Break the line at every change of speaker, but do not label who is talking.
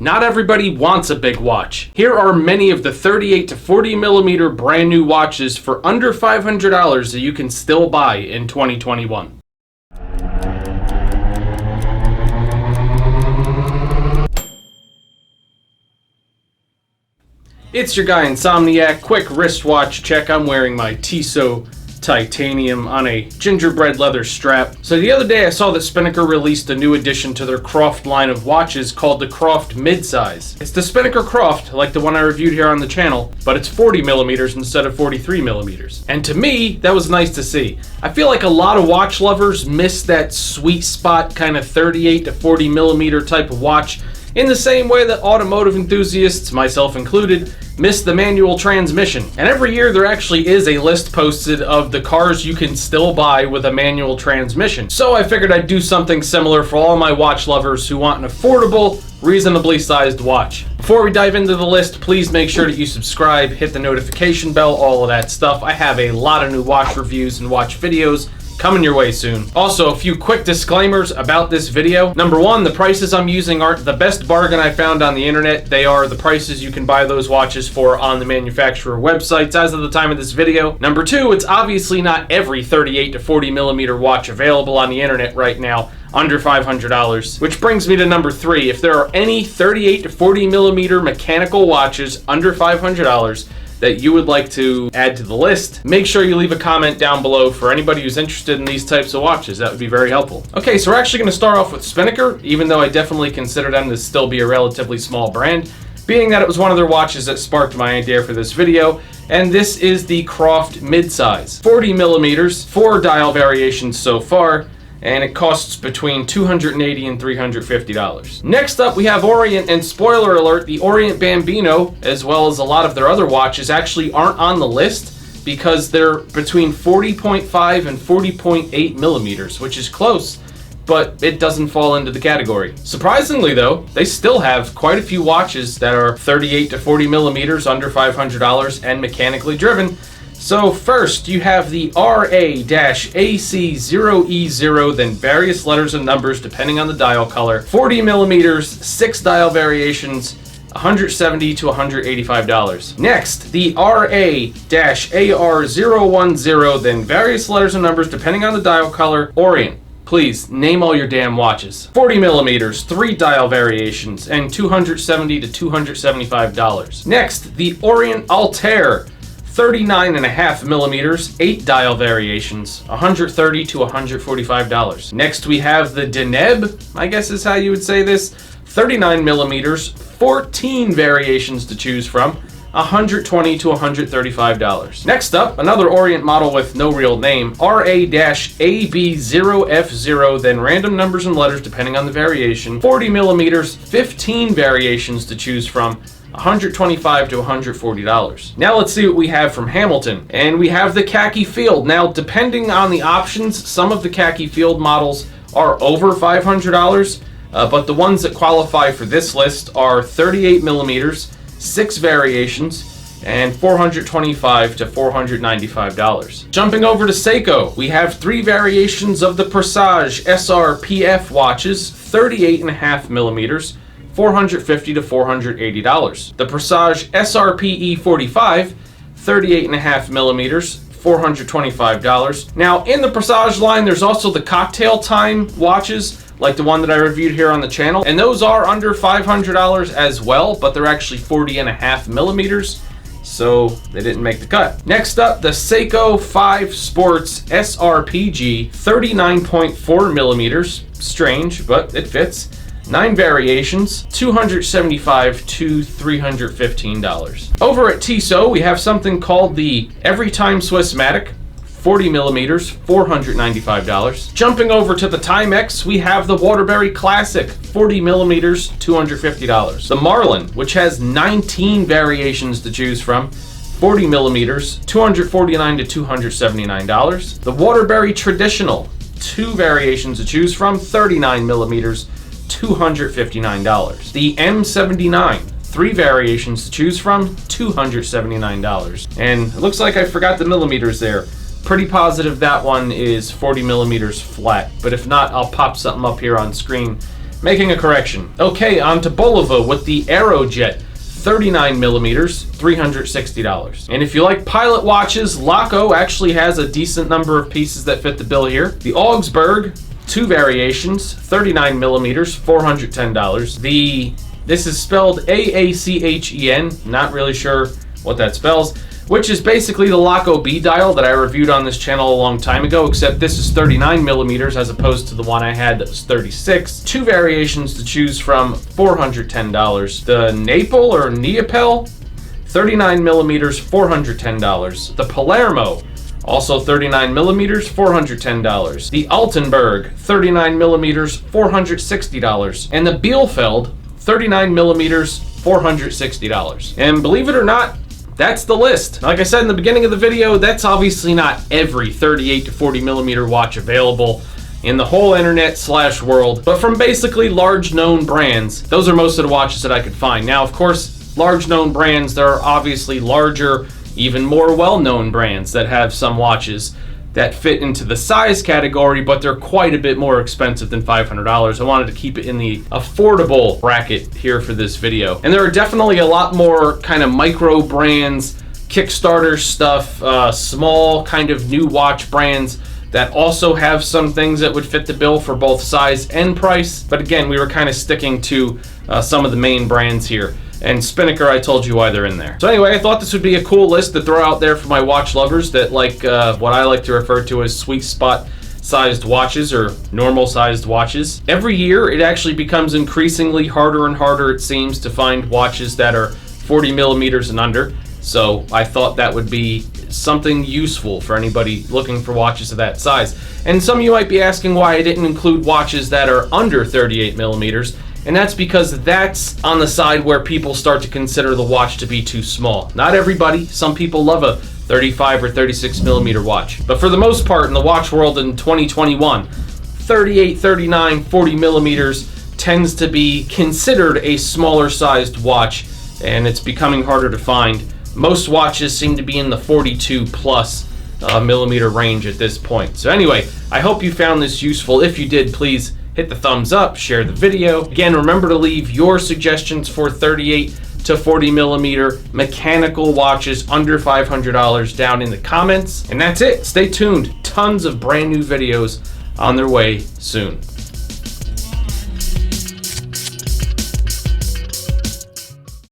Not everybody wants a big watch. Here are many of the 38 to 40 millimeter brand new watches for under $500 that you can still buy in 2021. It's your guy Insomniac. Quick wristwatch check. I'm wearing my Tissot Titanium on a gingerbread leather strap. So the other day I saw that Spinnaker released a new addition to their Croft line of watches called the Croft Midsize. It's the Spinnaker Croft, like the one I reviewed here on the channel, but it's 40 millimeters instead of 43 millimeters. And to me, that was nice to see. I feel like a lot of watch lovers miss that sweet spot kind of 38 to 40 millimeter type of watch, in the same way that automotive enthusiasts, myself included, miss the manual transmission. And every year there actually is a list posted of the cars you can still buy with a manual transmission. So I figured I'd do something similar for all my watch lovers who want an affordable, reasonably sized watch. Before we dive into the list, please make sure that you subscribe, hit the notification bell, all of that stuff. I have a lot of new watch reviews and watch videos coming your way soon. Also, a few quick disclaimers about this video. Number one, the prices I'm using aren't the best bargain I found on the internet. They are the prices you can buy those watches for on the manufacturer websites as of the time of this video. Number two, it's obviously not every 38 to 40 millimeter watch available on the internet right now under $500. Which brings me to number three. If there are any 38 to 40 millimeter mechanical watches under $500 that you would like to add to the list, make sure you leave a comment down below for anybody who's interested in these types of watches. That would be very helpful. Okay, so we're actually going to start off with Spinnaker, even though I definitely consider them to still be a relatively small brand, being that it was one of their watches that sparked my idea for this video. And this is the Croft Midsize. 40 millimeters, 4 dial variations so far, and it costs between $280 and $350. Next up, we have Orient, and spoiler alert, the Orient Bambino, as well as a lot of their other watches, actually aren't on the list because they're between 40.5 and 40.8 millimeters, which is close, but it doesn't fall into the category. Surprisingly though, they still have quite a few watches that are 38 to 40 millimeters under $500 and mechanically driven. So first, you have the RA-AC0E0, then various letters and numbers depending on the dial color, 40 millimeters, 6 dial variations, $170 to $185. Next, the RA-AR010, then various letters and numbers depending on the dial color, Orient. Please, name all your damn watches. 40 millimeters, 3 dial variations, and $270 to $275. Next, the Orient Altair. 39.5 millimeters, 8 dial variations, $130 to $145. Next we have the Deneb, I guess is how you would say this, 39 millimeters, 14 variations to choose from, $120 to $135. Next up, another Orient model with no real name, RA-AB0F0, then random numbers and letters depending on the variation, 40 millimeters, 15 variations to choose from, $125 to $140. Now let's see what we have from Hamilton. And we have the Khaki Field. Now, depending on the options, some of the Khaki Field models are over $500, but the ones that qualify for this list are 38 millimeters, 6 variations, and $425 to $495. Jumping over to Seiko, we have 3 variations of the Presage SRPF watches, 38.5 millimeters, $450 to $480. The Presage SRP E45, 38.5 millimeters, $425. Now, in the Presage line, there's also the Cocktail Time watches, like the one that I reviewed here on the channel, and those are under $500 as well, but they're actually 40.5 millimeters, so they didn't make the cut. Next up, the Seiko 5 Sports SRPG, 39.4 millimeters, strange, but it fits. 9 variations, $275 to $315. Over at Tissot, we have something called the Everytime Swissmatic, 40 millimeters, $495. Jumping over to the Timex, we have the Waterbury Classic, 40 millimeters, $250. The Marlin, which has 19 variations to choose from, 40 millimeters, $249 to $279. The Waterbury Traditional, 2 variations to choose from, 39 millimeters, $259. The M79, 3 variations to choose from, $279. And it looks like I forgot the millimeters there. Pretty positive that one is 40 millimeters flat, but if not, I'll pop something up here on screen Making a correction. Okay, on to Bulova with the Aerojet 39 millimeters, $360. And if you like pilot watches, Laco actually has a decent number of pieces that fit the bill here. The Augsburg, 2 variations, 39 millimeters, $410. This is spelled AACHEN, not really sure what that spells, which is basically the Laco B dial that I reviewed on this channel a long time ago, except this is 39 millimeters as opposed to the one I had that was 36. 2 variations to choose from, $410. The Naples or Neapel, 39 millimeters, $410. The Palermo, also 39 millimeters, $410. The Altenburg, 39 millimeters, $460. And the Bielefeld, 39 millimeters, $460. And believe it or not, that's the list. Like I said in the beginning of the video, that's obviously not every 38 to 40 millimeter watch available in the whole internet/world, but from basically large known brands, those are most of the watches that I could find. Now, of course, large known brands, there are obviously larger, even more well-known brands that have some watches that fit into the size category, but they're quite a bit more expensive than $500. I wanted to keep it in the affordable bracket here for this video. And there are definitely a lot more kind of micro brands, Kickstarter stuff, small kind of new watch brands that also have some things that would fit the bill for both size and price. But again, we were kind of sticking to some of the main brands here. And Spinnaker, I told you why they're in there. So anyway, I thought this would be a cool list to throw out there for my watch lovers that like what I like to refer to as sweet spot sized watches or normal sized watches. Every year, it actually becomes increasingly harder and harder, it seems, to find watches that are 40 millimeters and under. So I thought that would be something useful for anybody looking for watches of that size. And some of you might be asking why I didn't include watches that are under 38 millimeters. And that's because that's on the side where people start to consider the watch to be too small. Not everybody. Some people love a 35 or 36 millimeter watch. But for the most part in the watch world in 2021, 38, 39, 40 millimeters tends to be considered a smaller sized watch, and it's becoming harder to find. Most watches seem to be in the 42 plus millimeter range at this point. So anyway, I hope you found this useful. If you did, please hit the thumbs up, share the video. Again, remember to leave your suggestions for 38 to 40 millimeter mechanical watches under $500 down in the comments. And that's it. Stay tuned. Tons of brand new videos on their way soon.